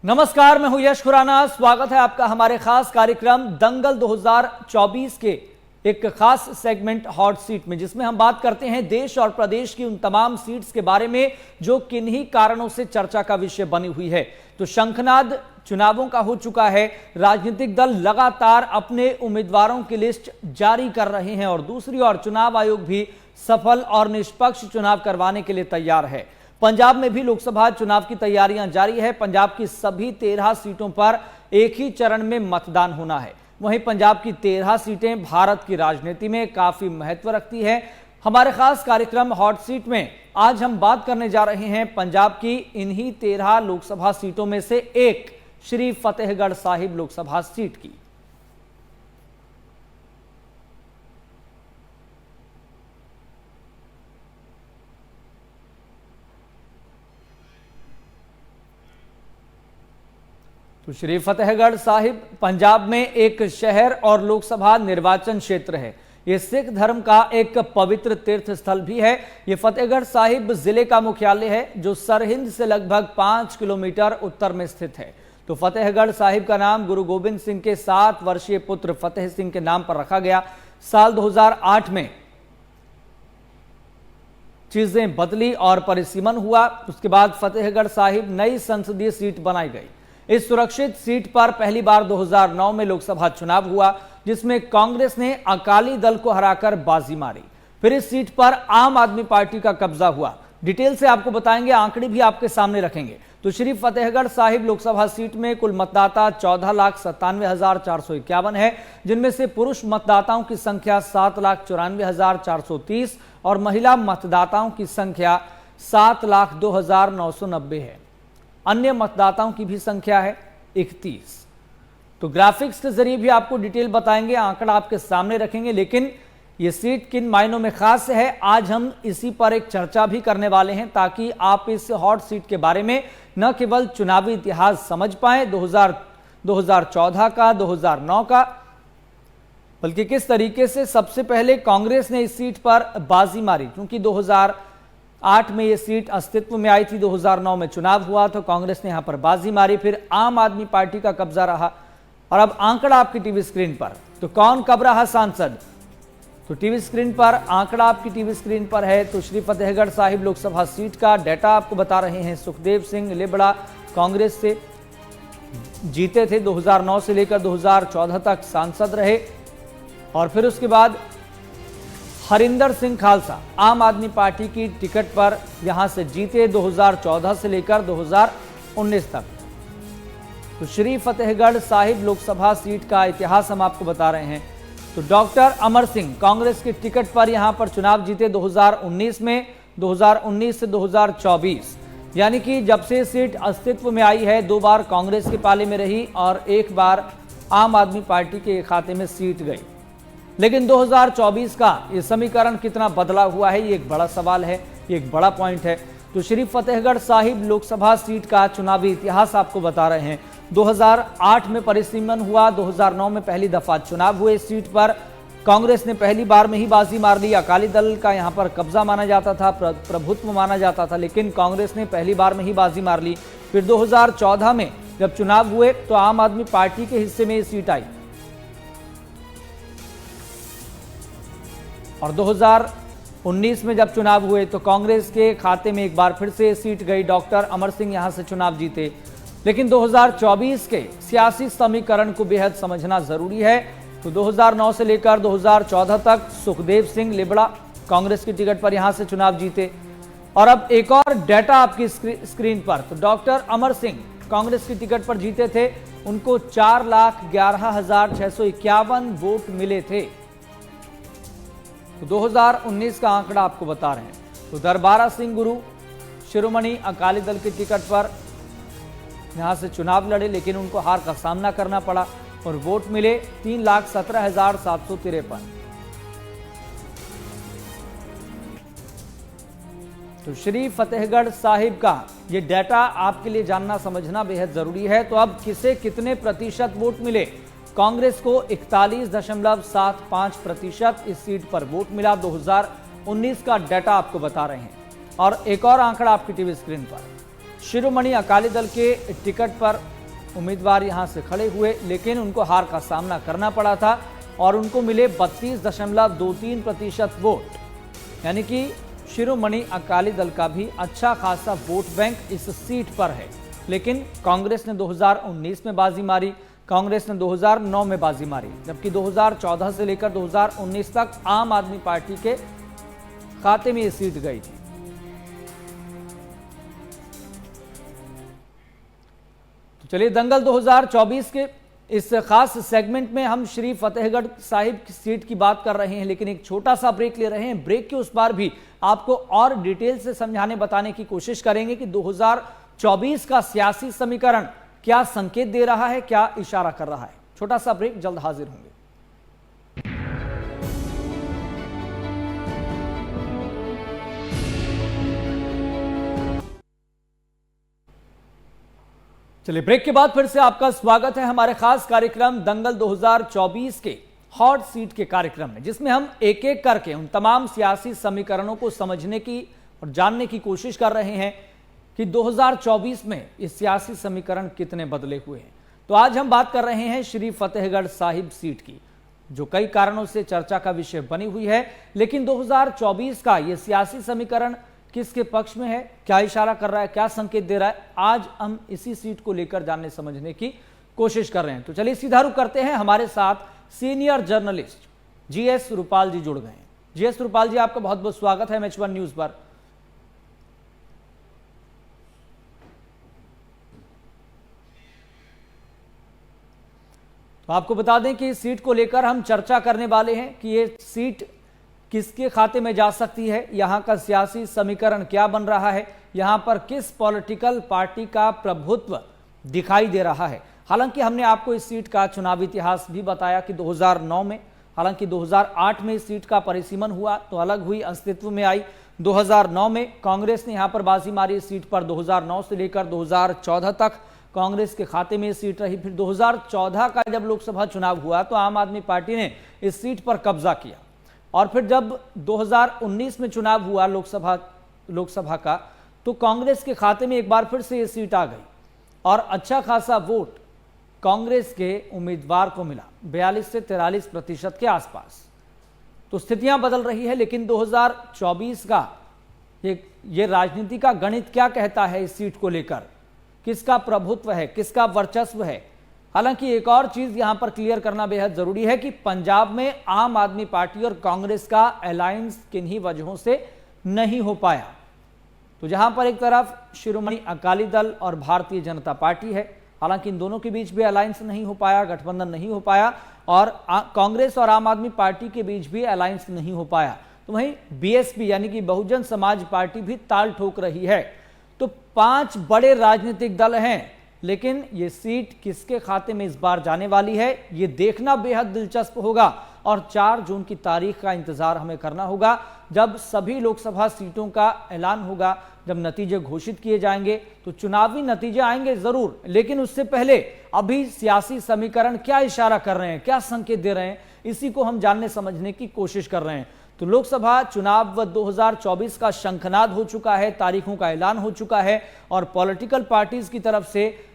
नमस्कार, मैं हूं यश खुराना। स्वागत है आपका हमारे खास कार्यक्रम दंगल 2024 के एक खास सेगमेंट हॉट सीट में, जिसमें हम बात करते हैं देश और प्रदेश की उन तमाम सीट्स के बारे में जो किन्हीं कारणों से चर्चा का विषय बनी हुई है। तो शंखनाद चुनावों का हो चुका है। राजनीतिक दल लगातार अपने उम्मीदवारों की लिस्ट जारी कर रहे हैं और दूसरी ओर चुनाव आयोग भी सफल और निष्पक्ष चुनाव करवाने के लिए तैयार है। पंजाब में भी लोकसभा चुनाव की तैयारियां जारी है। पंजाब की सभी 13 सीटों पर एक ही चरण में मतदान होना है। वहीं पंजाब की 13 सीटें भारत की राजनीति में काफी महत्व रखती है। हमारे खास कार्यक्रम हॉट सीट में आज हम बात करने जा रहे हैं पंजाब की इन्हीं 13 लोकसभा सीटों में से एक श्री फतेहगढ़ साहिब लोकसभा सीट की। तो श्री फतेहगढ़ साहिब पंजाब में एक शहर और लोकसभा निर्वाचन क्षेत्र है। यह सिख धर्म का एक पवित्र तीर्थ स्थल भी है। यह फतेहगढ़ साहिब जिले का मुख्यालय है, जो सरहिंद से लगभग 5 किलोमीटर उत्तर में स्थित है। तो फतेहगढ़ साहिब का नाम गुरु गोबिंद सिंह के 7 वर्षीय पुत्र फतेह सिंह के नाम पर रखा गया। साल 2008 में चीजें बदली और परिसीमन हुआ। उसके बाद फतेहगढ़ साहिब नई संसदीय सीट बनाई गई। इस सुरक्षित सीट पर पहली बार 2009 में लोकसभा चुनाव हुआ, जिसमें कांग्रेस ने अकाली दल को हराकर बाजी मारी। फिर इस सीट पर आम आदमी पार्टी का कब्जा हुआ। डिटेल से आपको बताएंगे, आंकड़े भी आपके सामने रखेंगे। तो श्री फतेहगढ़ साहिब लोकसभा सीट में कुल मतदाता 14,97,451 है, जिनमें से पुरुष मतदाताओं की संख्या 7,94,430 और महिला मतदाताओं की संख्या 7,02,990 है। अन्य मतदाताओं की भी संख्या है 31। तो ग्राफिक्स के जरिए भी आपको डिटेल बताएंगे, आंकड़ा आपके सामने रखेंगे। लेकिन यह सीट किन मायनों में खास है, आज हम इसी पर एक चर्चा भी करने वाले हैं, ताकि आप इस हॉट सीट के बारे में न केवल चुनावी इतिहास समझ पाए 2014 का, 2009 का, बल्कि किस तरीके से सबसे पहले कांग्रेस ने इस सीट पर बाजी मारी। क्योंकि 2008 में यह सीट अस्तित्व में आई थी, 2009 में चुनाव हुआ तो कांग्रेस ने यहां पर बाजी मारी, फिर आम आदमी पार्टी का कब्जा रहा। और अब आंकड़ा आपकी टीवी स्क्रीन पर, तो कौन कब रहा सांसद, तो टीवी स्क्रीन पर आंकड़ा आपकी टीवी स्क्रीन पर है। तो श्री फतेहगढ़ साहिब लोकसभा सीट का डाटा आपको बता रहे हैं। सुखदेव सिंह लिबड़ा कांग्रेस से जीते थे, 2009 से लेकर 2014 तक सांसद रहे। और फिर उसके बाद हरिंदर सिंह खालसा आम आदमी पार्टी की टिकट पर यहां से जीते 2014 से लेकर 2019 तक। तो श्री फतेहगढ़ साहिब लोकसभा सीट का इतिहास हम आपको बता रहे हैं। तो डॉक्टर अमर सिंह कांग्रेस की टिकट पर यहां पर चुनाव जीते 2019 में, 2019 से 2024, यानी कि जब से सीट अस्तित्व में आई है 2 बार कांग्रेस के पाले में रही और 1 बार आम आदमी पार्टी के खाते में सीट गई। लेकिन 2024 का ये समीकरण कितना बदला हुआ है, ये एक बड़ा सवाल है, ये एक बड़ा पॉइंट है। तो श्री फतेहगढ़ साहिब लोकसभा सीट का चुनावी इतिहास आपको बता रहे हैं। 2008 में परिसीमन हुआ, 2009 में पहली दफा चुनाव हुए। इस सीट पर कांग्रेस ने पहली बार में ही बाजी मार ली। अकाली दल का यहां पर कब्जा माना जाता था, प्रभुत्व माना जाता था, लेकिन कांग्रेस ने पहली बार में ही बाजी मार ली। फिर 2014 में जब चुनाव हुए तो आम आदमी पार्टी के हिस्से में ये सीट आई और 2019 में जब चुनाव हुए तो कांग्रेस के खाते में एक बार फिर से सीट गई। डॉक्टर अमर सिंह यहां से चुनाव जीते। लेकिन 2024 के सियासी समीकरण को बेहद समझना जरूरी है। तो 2009 से लेकर 2014 तक सुखदेव सिंह लिबड़ा कांग्रेस की टिकट पर यहां से चुनाव जीते। और अब एक और डाटा आपकी स्क्रीन पर, तो डॉक्टर अमर सिंह कांग्रेस की टिकट पर जीते थे, उनको 4,11,651 वोट मिले थे। तो 2019 का आंकड़ा आपको बता रहे हैं। तो दरबारा सिंह गुरु शिरोमणि अकाली दल की टिकट पर यहां से चुनाव लड़े, लेकिन उनको हार का सामना करना पड़ा और वोट मिले 3,17,753। तो श्री फतेहगढ़ साहिब का ये डाटा आपके लिए जानना समझना बेहद जरूरी है। तो अब किसे कितने प्रतिशत वोट मिले, कांग्रेस को 41.75% इस सीट पर वोट मिला। 2019 का डाटा आपको बता रहे हैं। और एक और आंकड़ा आपकी टीवी स्क्रीन पर, शिरोमणि अकाली दल के टिकट पर उम्मीदवार यहां से खड़े हुए, लेकिन उनको हार का सामना करना पड़ा था और उनको मिले 32.23% वोट। यानी कि शिरोमणि अकाली दल का भी अच्छा खासा वोट बैंक इस सीट पर है। लेकिन कांग्रेस ने 2019 में बाजी मारी, कांग्रेस ने 2009 में बाजी मारी, जबकि 2014 से लेकर 2019 तक आम आदमी पार्टी के खाते में ये सीट गई थी। तो चलिए, दंगल 2024 के इस खास सेगमेंट में हम श्री फतेहगढ़ साहिब की सीट की बात कर रहे हैं, लेकिन एक छोटा सा ब्रेक ले रहे हैं। ब्रेक के उस पार भी आपको और डिटेल से समझाने बताने की कोशिश करेंगे कि 2024 का सियासी समीकरण क्या संकेत दे रहा है, क्या इशारा कर रहा है। छोटा सा ब्रेक, जल्द हाजिर होंगे। चलिए, ब्रेक के बाद फिर से आपका स्वागत है हमारे खास कार्यक्रम दंगल 2024 के हॉट सीट के कार्यक्रम में, जिसमें हम एक एक करके उन तमाम सियासी समीकरणों को समझने की और जानने की कोशिश कर रहे हैं कि 2024 में इस सियासी समीकरण कितने बदले हुए हैं। तो आज हम बात कर रहे हैं श्री फतेहगढ़ साहिब सीट की, जो कई कारणों से चर्चा का विषय बनी हुई है। लेकिन 2024 का यह सियासी समीकरण किसके पक्ष में है, क्या इशारा कर रहा है, क्या संकेत दे रहा है, आज हम इसी सीट को लेकर जानने समझने की कोशिश कर रहे हैं। तो चलिए सीधा रुख करते हैं। हमारे साथ सीनियर जर्नलिस्ट जीएस रूपाल जी जुड़ गए हैं। जीएस रूपाल जी, आपका बहुत बहुत स्वागत है MH1 न्यूज पर। तो आपको बता दें कि इस सीट को लेकर हम चर्चा करने वाले हैं कि ये सीट किसके खाते में जा सकती है, यहां का सियासी समीकरण क्या बन रहा है, यहां पर किस पॉलिटिकल पार्टी का प्रभुत्व दिखाई दे रहा है। हालांकि हमने आपको इस सीट का चुनावी इतिहास भी बताया कि 2009 में, हालांकि 2008 में इस सीट का परिसीमन हुआ तो अलग हुई, अस्तित्व में आई। 2009 में कांग्रेस ने यहां पर बाजी मारी इस सीट पर। 2009 से लेकर 2014 तक कांग्रेस के खाते में इस सीट रही। फिर 2014 का जब लोकसभा चुनाव हुआ तो आम आदमी पार्टी ने इस सीट पर कब्जा किया और फिर जब 2019 में चुनाव हुआ लोकसभा का, तो कांग्रेस के खाते में एक बार फिर से ये सीट आ गई और अच्छा खासा वोट कांग्रेस के उम्मीदवार को मिला, 42 से 43% के आसपास। तो स्थितियां बदल रही है, लेकिन 2024 का ये राजनीति का गणित क्या कहता है इस सीट को लेकर, किसका प्रभुत्व है, किसका वर्चस्व है। हालांकि एक और चीज यहां पर क्लियर करना बेहद जरूरी है कि पंजाब में आम आदमी पार्टी और कांग्रेस का अलायंस किन्हीं वजहों से नहीं हो पाया। तो जहां पर एक तरफ शिरोमणि अकाली दल और भारतीय जनता पार्टी है, हालांकि इन दोनों के बीच भी अलायंस नहीं हो पाया, गठबंधन नहीं हो पाया, और कांग्रेस और आम आदमी पार्टी के बीच भी अलायंस नहीं हो पाया। तो वहीं बीएसपी यानी कि बहुजन समाज पार्टी भी ताल ठोक रही है। तो 5 बड़े राजनीतिक दल हैं, लेकिन ये सीट किसके खाते में इस बार जाने वाली है, ये देखना बेहद दिलचस्प होगा और 4 जून की तारीख का इंतजार हमें करना होगा, जब सभी लोकसभा सीटों का ऐलान होगा, जब नतीजे घोषित किए जाएंगे। तो चुनावी नतीजे आएंगे जरूर, लेकिन उससे पहले अभी सियासी समीकरण क्या इशारा कर रहे हैं, क्या संकेत दे रहे हैं, इसी को हम जानने समझने की कोशिश कर रहे हैं। तो लोकसभा चुनाव 2024 का शंखनाद हो चुका है, तारीखों का ऐलान हो चुका है और पॉलिटिकल पार्टीज की तरफ से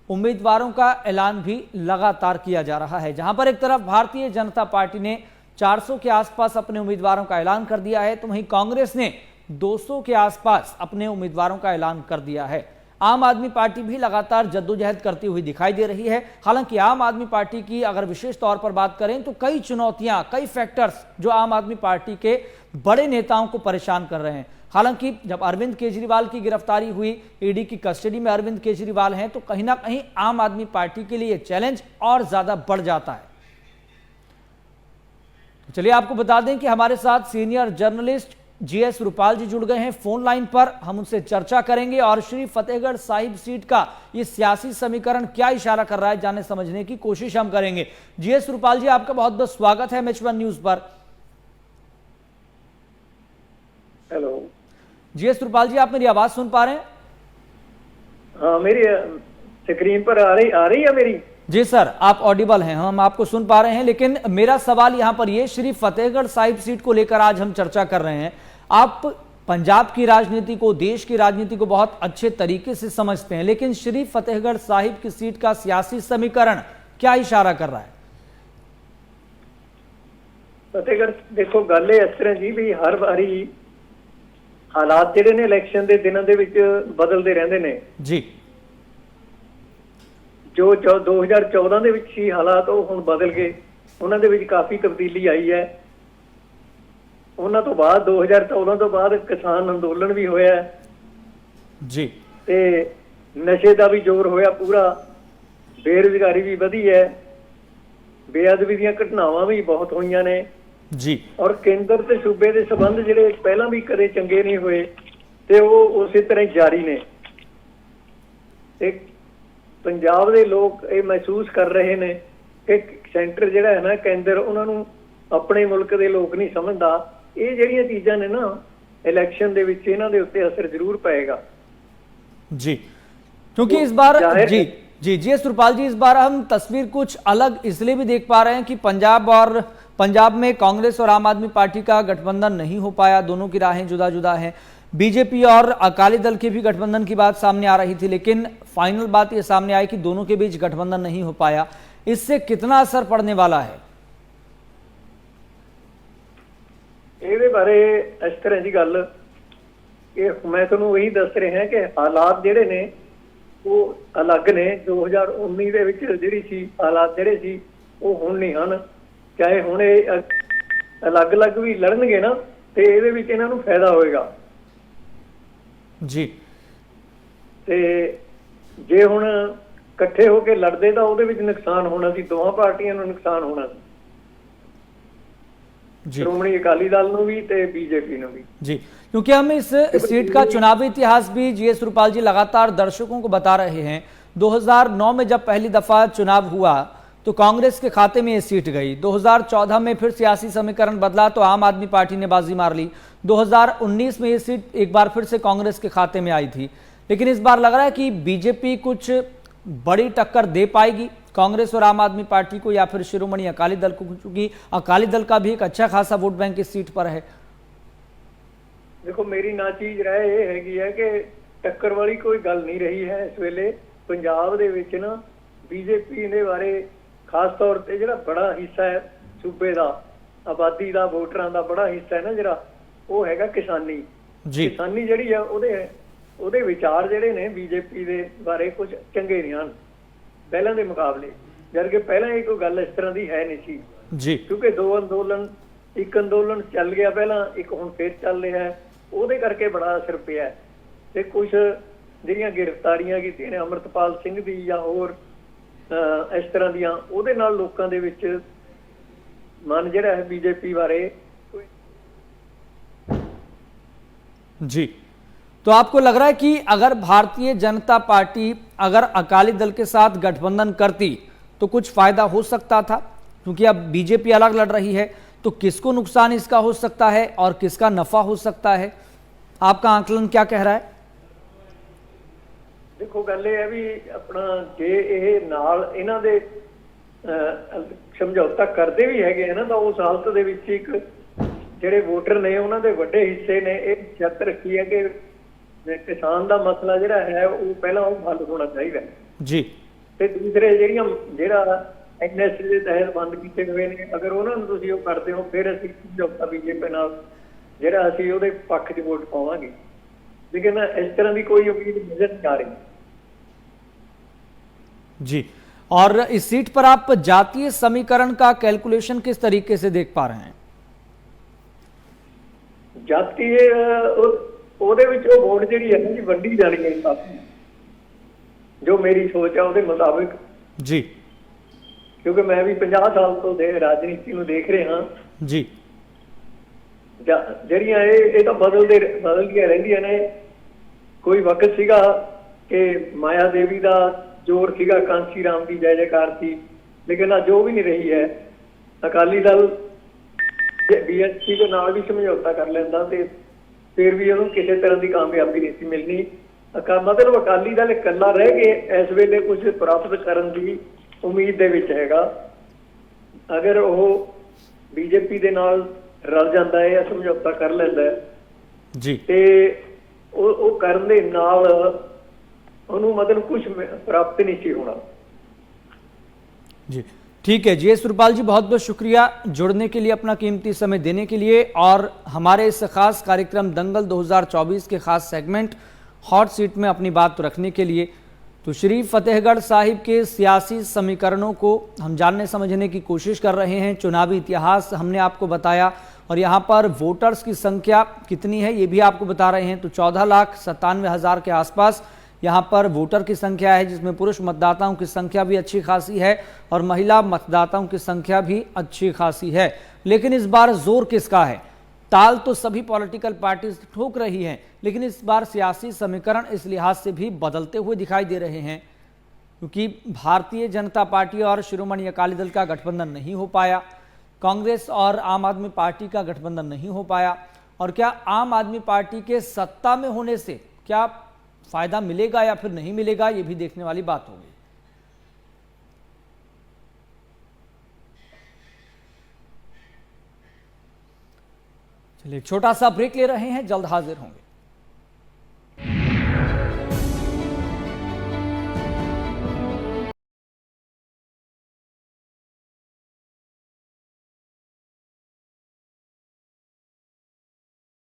उम्मीदवारों का ऐलान भी लगातार किया जा रहा है। जहां पर एक तरफ भारतीय जनता पार्टी ने 400 के आसपास अपने उम्मीदवारों का ऐलान कर दिया है, तो वहीं कांग्रेस ने 200 के आसपास अपने उम्मीदवारों का ऐलान कर दिया है। आम आदमी पार्टी भी लगातार जद्दोजहद करती हुई दिखाई दे रही है। हालांकि आम आदमी पार्टी की अगर विशेष तौर पर बात करें तो कई चुनौतियां, कई फैक्टर्स जो आम आदमी पार्टी के बड़े नेताओं को परेशान कर रहे हैं। हालांकि जब अरविंद केजरीवाल की गिरफ्तारी हुई, ईडी की कस्टडी में अरविंद केजरीवाल हैं, तो कहीं ना कहीं आम आदमी पार्टी के लिए चैलेंज और ज्यादा बढ़ जाता है। तो चलिए आपको बता दें कि हमारे साथ सीनियर जर्नलिस्ट जीएस रूपाल जी जुड़ गए हैं फोन लाइन पर। हम उनसे चर्चा करेंगे और श्री फतेहगढ़ साहिब सीट का ये सियासी समीकरण क्या इशारा कर रहा है, जानने समझने की कोशिश हम करेंगे। जीएस रूपाल जी, आपका बहुत बहुत स्वागत है MH1 न्यूज पर। हेलो जीएस रूपाल जी, आप मेरी आवाज सुन पा रहे हैं? हाँ, मेरी स्क्रीन पर आ रही है मेरी? जी सर, आप ऑडिबल हैं, हम आपको सुन पा रहे हैं। लेकिन मेरा सवाल यहां पर ये, श्री फतेहगढ़ साहिब सीट को लेकर आज हम चर्चा कर रहे हैं। आप पंजाब की राजनीति को, देश की राजनीति को बहुत अच्छे तरीके से समझते हैं, लेकिन श्री फतेहगढ़ साहिब की सीट का सियासी समीकरण क्या इशारा कर रहा है? फतेहगढ़ देखो गल इस तरह जी भी हर बारी हालात ਜਿਹੜੇ ਨੇ ਇਲੈਕਸ਼ਨ ਦੇ ਦਿਨਾਂ ਦੇ ਵਿੱਚ ਬਦਲਦੇ ਰਹਿੰਦੇ ਨੇ जी। ਜੋ 2014 ਦੇ ਵਿੱਚ ਸੀ ਹਾਲਾਤ ਉਹ ਹੁਣ ਬਦਲ ਗਏ, ਉਹਨਾਂ ਦੇ ਵਿੱਚ ਕਾਫੀ ਤਬਦੀਲੀ ਆਈ ਹੈ। ਉਹਨਾਂ ਤੋਂ ਬਾਅਦ 2014 ਤੋਂ ਬਾਅਦ ਕਿਸਾਨ ਅੰਦੋਲਨ ਵੀ ਹੋਇਆ जी ਤੇ ਨਸ਼ੇ ਦਾ ਵੀ ਜ਼ੋਰ ਹੋਇਆ ਪੂਰਾ, ਬੇਰੁਜ਼ਗਾਰੀ ਵੀ ਵਧੀ ਹੈ, ਬੇਅਦਬੀ ਦੀਆਂ ਘਟਨਾਵਾਂ ਵੀ ਬਹੁਤ ਹੋਈਆਂ ਨੇ जी। ਔਰ ਕੇਂਦਰ ਤੇ ਸੂਬੇ ਦੇ ਸਬੰਧ ਜਿਹੜੇ ਪਹਿਲਾਂ ਵੀ ਕਦੇ ਚੰਗੇ ਨਹੀਂ ਹੋਏ ਤੇ ਉਹ ਉਸੇ ਤਰ੍ਹਾਂ ਹੀ ਜਾਰੀ ਨੇ। ਤੇ ਪੰਜਾਬ ਦੇ ਲੋਕ ਇਹ ਮਹਿਸੂਸ ਕਰ ਰਹੇ ਨੇ ਕਿ ਸੈਂਟਰ ਜਿਹੜਾ ਹੈ ਨਾ, ਕੇਂਦਰ ਉਹਨਾਂ ਨੂੰ ਆਪਣੇ ਮੁਲਕ ਦੇ ਲੋਕ ਨਹੀਂ ਸਮਝਦਾ। ਇਹ ਜਿਹੜੀਆਂ ਚੀਜ਼ਾਂ ਨੇ ਨਾ ਇਲੈਕਸ਼ਨ ਦੇ ਵਿੱਚ ਇਹਨਾਂ ਦੇ ਉੱਤੇ ਅਸਰ ਜ਼ਰੂਰ ਪਏਗਾ जी। क्योंकि इस बार जाहिर जी जी जी सुरपाल जी, इस बार हम तस्वीर कुछ अलग इसलिए भी देख पा रहे हैं कि पंजाब में कांग्रेस और आम आदमी पार्टी का गठबंधन नहीं हो पाया, दोनों की राहें जुदा जुदा हैं। बीजेपी और अकाली दल के भी गठबंधन की बात सामने आ रही थी, लेकिन फाइनल बात यह सामने आई कि दोनों के बीच गठबंधन नहीं हो पाया। इससे कितना असर पड़ने वाला है? ਇਹਦੇ ਬਾਰੇ ਇਸ ਤਰ੍ਹਾਂ ਦੀ ਗੱਲ ਇਹ ਮੈਂ ਤੁਹਾਨੂੰ ਇਹੀ ਦੱਸ ਰਿਹਾ ਕਿ ਹਾਲਾਤ ਜਿਹੜੇ ਨੇ ਉਹ ਅਲੱਗ ਨੇ। 2019 ਦੇ ਵਿੱਚ ਜਿਹੜੀ ਸੀ ਹਾਲਾਤ ਜਿਹੜੇ ਸੀ ਉਹ ਹੁਣ ਨਹੀਂ ਹਨ। ਚਾਹੇ ਹੁਣ ਇਹ ਅਲੱਗ-ਅਲੱਗ ਵੀ ਲੜਨਗੇ ਨਾ ਤੇ ਇਹਦੇ ਵਿੱਚ ਇਹਨਾਂ ਨੂੰ ਫਾਇਦਾ ਹੋਏਗਾ ਜੀ। ਤੇ ਜੇ ਹੁਣ ਇਕੱਠੇ ਹੋ ਕੇ ਲੜਦੇ ਤਾਂ ਉਹਦੇ ਵਿੱਚ ਨੁਕਸਾਨ ਹੋਣਾ ਸੀ, ਦੋਵਾਂ ਪਾਰਟੀਆਂ ਨੂੰ ਨੁਕਸਾਨ ਹੋਣਾ ਸੀ, श्रोमणी अकाली दल ਨੂੰ ਵੀ ਤੇ बीजेपी ਨੂੰ भी। जी, क्योंकि हम इस सीट का चुनावी इतिहास भी जीएस रुपाल जी लगातार दर्शकों को बता रहे हैं। 2009 में जब पहली दफा चुनाव हुआ तो कांग्रेस के खाते में ये सीट गई। 2014 में फिर सियासी समीकरण बदला तो आम आदमी पार्टी ने बाजी मार ली। 2019 में ये सीट एक बार फिर से कांग्रेस के खाते में आई थी, लेकिन इस बार लग रहा है कि बीजेपी कुछ बड़ी टक्कर दे पाएगी कांग्रेस और आम आदमी पार्टी को, या फिर शिरोमणि अकाली दल को, क्योंकि अकाली दल का भी एक अच्छा खासा वोट बैंक इस सीट पर है। देखो मेरी नाचीज राय ये हैगी है कि टक्कर वाली कोई गल नहीं रही है। इस वेले पंजाब दे विच ना बीजेपी दे बारे खास तौर पे जिहड़ा बड़ा हिस्सा है सूबे दा, आबादी दा, वोटरां दा बड़ा हिस्सा है ना जिहड़ा वो हैगा किसानी जी। किसानी जिहड़ी है ਉਹਦੇ ਵਿਚਾਰ ਜਿਹੜੇ ਨੇ बीजेपी ਦੇ ਬਾਰੇ ਕੁਝ ਚੰਗੇ ਨਹੀਂ ਹਨ ਪਹਿਲਾਂ ਦੇ ਮੁਕਾਬਲੇ, ਜਦਕਿ ਪਹਿਲਾਂ ਇਹ ਕੋਈ ਗੱਲ ਇਸ ਤਰ੍ਹਾਂ ਦੀ ਹੈ ਨਹੀਂ ਸੀ ਜੀ। ਕਿਉਂਕਿ ਇੱਕ ਅੰਦੋਲਨ ਚੱਲ ਗਿਆ ਪਹਿਲਾਂ, ਇੱਕ ਹੁਣ ਫੇਰ ਚੱਲ ਰਿਹਾ ਹੈ, ਉਹਦੇ ਕਰਕੇ ਬੜਾ ਅਸਰ ਪਿਆ ਤੇ ਕੁਝ ਜਿਹੜੀਆਂ ਗ੍ਰਿਫਤਾਰੀਆਂ ਕੀਤੀਆਂ ਨੇ ਅਮਰਤਪਾਲ ਸਿੰਘ ਦੀ ਜਾਂ ਹੋਰ ਇਸ ਤਰ੍ਹਾਂ ਦੀਆਂ, ਉਹਦੇ ਨਾਲ ਲੋਕਾਂ ਦੇ ਵਿੱਚ ਮਨ ਜਿਹੜਾ ਹੈ बीजेपी ਬਾਰੇ जी। तो आपको लग रहा है कि अगर भारतीय जनता पार्टी अगर अकाली दल के साथ गठबंधन करती तो कुछ फायदा हो सकता था, क्योंकि अब बीजेपी अलग लड़ रही है, तो किसको नुकसान इसका हो सकता है और किसका नफा हो सकता है? आपका आकलन क्या कह रहा है? देखो गल ये है भी अपना जे ये नाल इन्हां दे समझौता करते भी हैगे है ना, तो उस हालत दे विच एक ਜਿਹੜੇ ਵੋਟਰ ਨੇ ਉਹਨਾਂ ਦੇ ਵੱਡੇ ਹਿੱਸੇ ਨੇ ਇਹ ਸ਼ਰਤ ਰੱਖੀ ਹੈ ਕਿ ਕਿਸਾਨ ਦਾ ਮਸਲਾ ਜਿਹੜਾ ਹੈ ਉਹ ਪਹਿਲਾਂ ਉਹ ਹੱਲ ਹੋਣਾ ਚਾਹੀਦਾ ਜੀ। ਤੇ ਦੂਸਰੇ ਜਿਹੜਾ ਐਨਐਸਏ ਦੇ ਤਹਿਤ ਬੰਦ ਕੀਤੇ ਹੋਏ ਨੇ, ਅਗਰ ਉਹਨਾਂ ਨੂੰ ਤੁਸੀਂ ਉਹ ਕਰਦੇ ਹੋ ਫਿਰ ਅਸੀਂ ਸਮਝੌਤਾ ਬੀਜੇਪੀ ਨਾਲ ਜਿਹੜਾ ਅਸੀਂ ਉਹਦੇ ਪੱਖ 'ਚ ਵੋਟ ਪਾਵਾਂਗੇ, ਲੇਕਿਨ ਇਸ ਤਰ੍ਹਾਂ ਦੀ ਕੋਈ ਉਮੀਦ ਨਜ਼ਰ ਨਹੀਂ ਆ ਰਹੀ जी। और इस सीट पर आप जातीय समीकरण का कैलकुलेशन किस तरीके से देख पा रहे हैं? ਜਾਤੀ ਉਹਦੇ ਵਿੱਚ ਉਹ ਵੋਟ ਜਿਹੜੀ ਹੈ ਨਾ ਜੀ ਵੰਡੀ ਜਾਣੀ ਹੈ ਕਾਫੀ, ਜੋ ਮੇਰੀ ਸੋਚ ਹੈ ਉਹਦੇ ਮੁਤਾਬਿਕ ਜੀ। ਕਿਉਂਕਿ ਮੈਂ ਵੀ 50 ਸਾਲ ਤੋਂ ਰਾਜਨੀਤੀ ਨੂੰ ਦੇਖ ਰਿਹਾ ਹਾਂ ਜੀ। ਜਿਹੜੀਆਂ ਇਹ ਤਾਂ ਬਦਲਦੀਆਂ ਰਹਿੰਦੀਆਂ ਨੇ। ਕੋਈ ਵਕਤ ਸੀਗਾ ਕਿ ਮਾਇਆ ਦੇਵੀ ਦਾ ਜ਼ੋਰ ਸੀਗਾ, ਕਾਂਸੀ ਰਾਮ ਦੀ ਜੈ ਜੈਕਾਰ ਸੀ, ਲੇਕਿਨ ਅੱਜ ਉਹ ਵੀ ਨਹੀਂ ਰਹੀ ਹੈ। ਅਕਾਲੀ ਦਲ बीएसपी ਦੇ ਨਾਲ ਵੀ ਸਮਝੌਤਾ ਕਰ ਲੈਂਦਾ ਤੇ ਫਿਰ ਵੀ ਉਹਨੂੰ ਕਿਸੇ ਤਰ੍ਹਾਂ ਦੀ ਕਾਮਯਾਬੀ ਨਹੀਂ ਸੀ ਮਿਲਣੀ। ਮਤਲਬ ਅਕਾਲੀ ਦਲ ਇਕੱਲਾ ਰਹਿ ਕੇ ਇਸ ਵੇਲੇ ਕੁਝ ਪ੍ਰਾਪਤ ਕਰਨ ਦੀ ਉਮੀਦ ਦੇ ਵਿੱਚ ਹੈਗਾ। ਅਗਰ ਉਹ बीजेपी ਦੇ ਨਾਲ ਰਲ ਜਾਂਦਾ ਹੈ ਜਾਂ ਸਮਝੌਤਾ ਕਰ ਲੈਂਦਾ ਹੈ जी। ਤੇ ਉਹ ਕਰਨ ਦੇ ਨਾਲ ਉਹਨੂੰ ਮਤਲਬ ਕੁਝ ਪ੍ਰਾप्त नहीं ਸੀ होना। जी ठीक है जी, सुरपाल जी बहुत बहुत शुक्रिया जुड़ने के लिए, अपना कीमती समय देने के लिए, और हमारे इस खास कार्यक्रम दंगल 2024 के खास सेगमेंट हॉट सीट में अपनी बात रखने के लिए। तो श्री फतेहगढ़ साहिब के सियासी समीकरणों को हम जानने समझने की कोशिश कर रहे हैं, चुनावी इतिहास हमने आपको बताया, और यहाँ पर वोटर्स की संख्या कितनी है ये भी आपको बता रहे हैं। तो 14,97,000 के आसपास यहाँ पर वोटर की संख्या है, जिसमें पुरुष मतदाताओं की संख्या भी अच्छी खासी है और महिला मतदाताओं की संख्या भी अच्छी खासी है। लेकिन इस बार जोर किसका है? ताल तो सभी पॉलिटिकल पार्टीज ठोक रही हैं, लेकिन इस बार सियासी समीकरण इस लिहाज से भी बदलते हुए दिखाई दे रहे हैं, क्योंकि भारतीय जनता पार्टी और शिरोमणि अकाली दल का गठबंधन नहीं हो पाया, कांग्रेस और आम आदमी पार्टी का गठबंधन नहीं हो पाया, और क्या आम आदमी पार्टी के सत्ता में होने से क्या फायदा मिलेगा या फिर नहीं मिलेगा, ये भी देखने वाली बात होगी। चलिए छोटा सा ब्रेक ले रहे हैं, जल्द हाजिर होंगे।